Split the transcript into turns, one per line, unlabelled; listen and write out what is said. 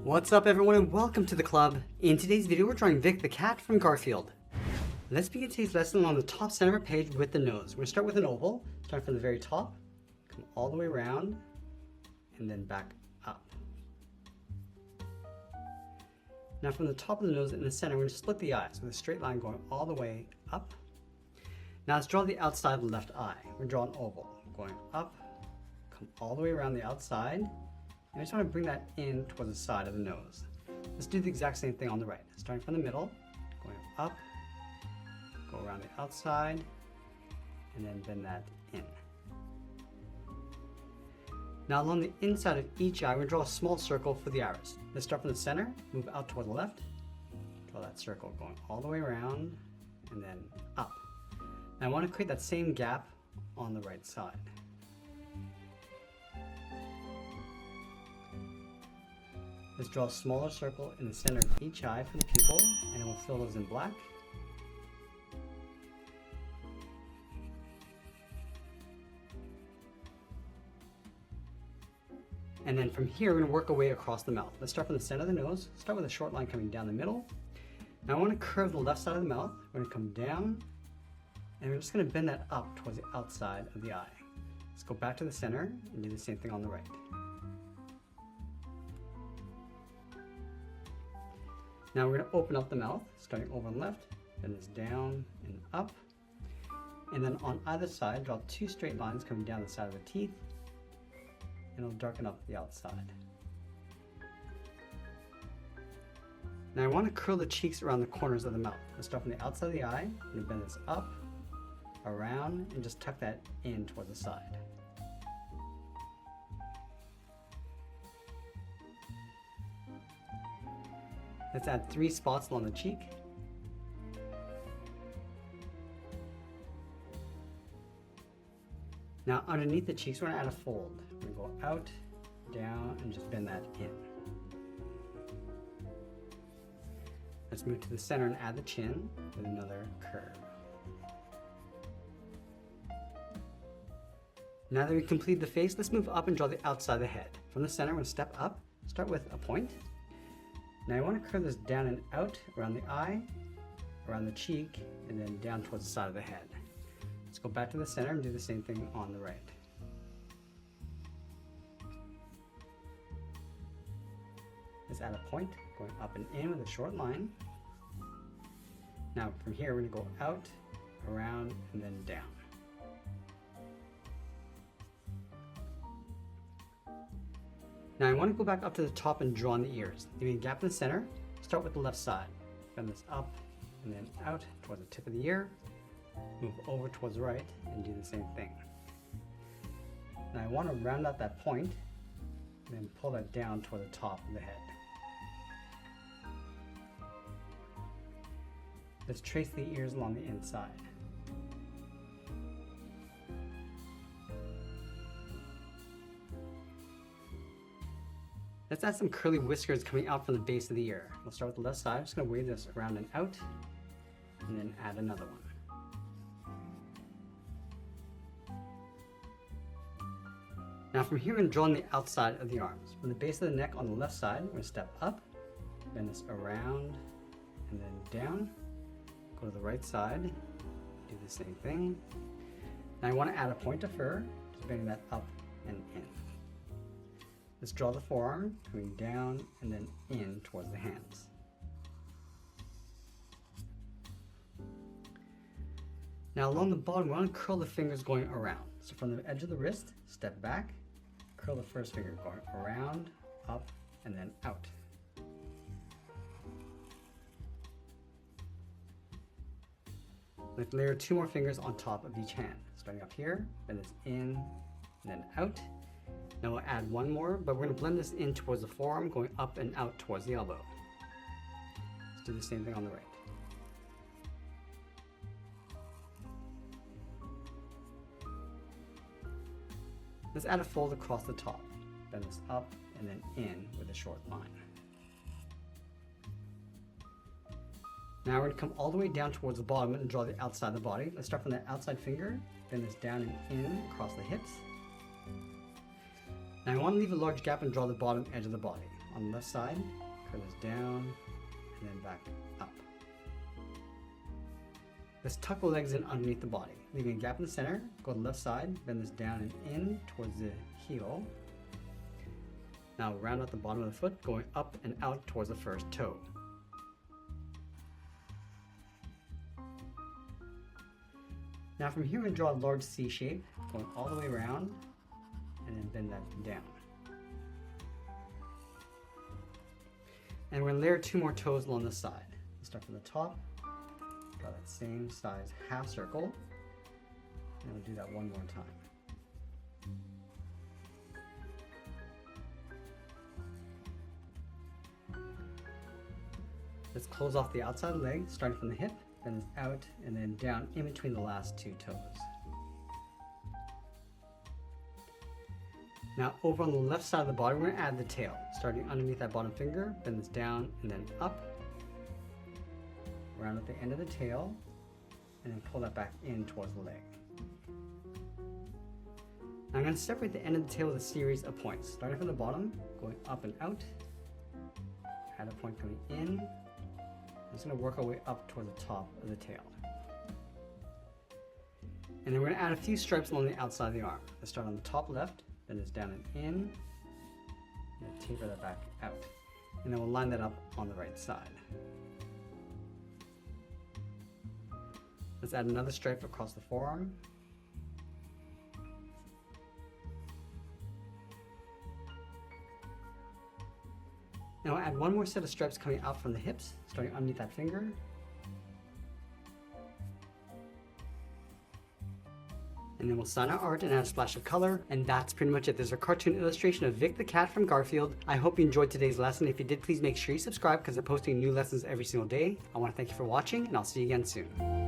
What's up everyone and welcome to the club. In today's video we're drawing Vic the cat from Garfield. Let's begin today's lesson on the top center of our page with the nose. We're going to start with an oval, starting from the very top, come all the way around, and then back up. Now from the top of the nose in the center, we're going to split the eyes with a straight line going all the way up. Now let's draw the outside of the left eye. We're going to draw an oval, going up, come all the way around the outside, and I just want to bring that in towards the side of the nose. Let's do the exact same thing on the right. Starting from the middle, going up, go around the outside, and then bend that in. Now along the inside of each eye, we're going to draw a small circle for the iris. Let's start from the center, move out toward the left, draw that circle going all the way around, and then up. Now I want to create that same gap on the right side. Let's draw a smaller circle in the center of each eye for the pupil, and we'll fill those in black. And then from here, we're going to work our way across the mouth. Let's start from the center of the nose. Start with a short line coming down the middle. Now I want to curve the left side of the mouth. We're going to come down, and we're just going to bend that up towards the outside of the eye. Let's go back to the center and do the same thing on the right. Now we're going to open up the mouth, starting over on the left, bend this down and up. And then on either side, draw two straight lines coming down the side of the teeth, and it'll darken up the outside. Now I want to curl the cheeks around the corners of the mouth. Let's start from the outside of the eye, and bend this up, around, and just tuck that in toward the side. Let's add 3 spots along the cheek. Now underneath the cheeks, we're going to add a fold. We're going to go out, down, and just bend that in. Let's move to the center and add the chin with another curve. Now that we've completed the face, let's move up and draw the outside of the head. From the center, we're going to step up, start with a point. Now I want to curve this down and out around the eye, around the cheek, and then down towards the side of the head. Let's go back to the center and do the same thing on the right. Let's add a point going up and in with a short line. Now from here we're going to go out, around, and then down. Now I want to go back up to the top and draw on the ears. Leaving a gap in the center, start with the left side. Bend this up and then out towards the tip of the ear. Move over towards the right and do the same thing. Now I want to round out that point and then pull that down toward the top of the head. Let's trace the ears along the inside. Let's add some curly whiskers coming out from the base of the ear. We'll start with the left side. I'm just going to wave this around and out, and then add another one. Now from here, we're going to draw on the outside of the arms. From the base of the neck on the left side, we're going to step up, bend this around, and then down. Go to the right side, do the same thing. Now I want to add a point of fur, just bending that up and in. Let's draw the forearm, coming down and then in towards the hands. Now along the bottom, we want to curl the fingers going around. So from the edge of the wrist, step back, curl the first finger going around, up, and then out. Let's layer 2 more fingers on top of each hand. Starting up here, bend this in, and then out. Now we'll add one more, but we're going to blend this in towards the forearm, going up and out towards the elbow. Let's do the same thing on the right. Let's add a fold across the top. Bend this up and then in with a short line. Now we're going to come all the way down towards the bottom and draw the outside of the body. Let's start from the outside finger, bend this down and in across the hips. Now I want to leave a large gap and draw the bottom edge of the body. on the left side, curve this down, and then back up. Let's tuck the legs in underneath the body, leaving a gap in the center. Go to the left side, bend this down and in towards the heel. Now round out the bottom of the foot, going up and out towards the first toe. Now from here, we draw a large C shape, going all the way around, and then bend that down. And we're going to layer 2 more toes along the side. Let's start from the top, draw that same size half circle, and we'll do that one more time. Let's close off the outside leg, starting from the hip, then out, and then down in between the last 2 toes. Now over on the left side of the body, we're going to add the tail. Starting underneath that bottom finger, bend this down and then up, round at the end of the tail, and then pull that back in towards the leg. Now I'm going to separate the end of the tail with a series of points. Starting from the bottom, going up and out, add a point coming in. I'm just going to work our way up towards the top of the tail. And then we're going to add a few stripes along the outside of the arm. Let's start on the top left, then it's down and in, and taper that back out. And then we'll line that up on the right side. Let's add another stripe across the forearm. Now I'll add one more set of stripes coming out from the hips, starting underneath that finger. And then we'll sign our art and add a splash of color. And that's pretty much it. There's a cartoon illustration of Vic the cat from Garfield. I hope you enjoyed today's lesson. If you did, please make sure you subscribe because I'm posting new lessons every single day. I want to thank you for watching, and I'll see you again soon.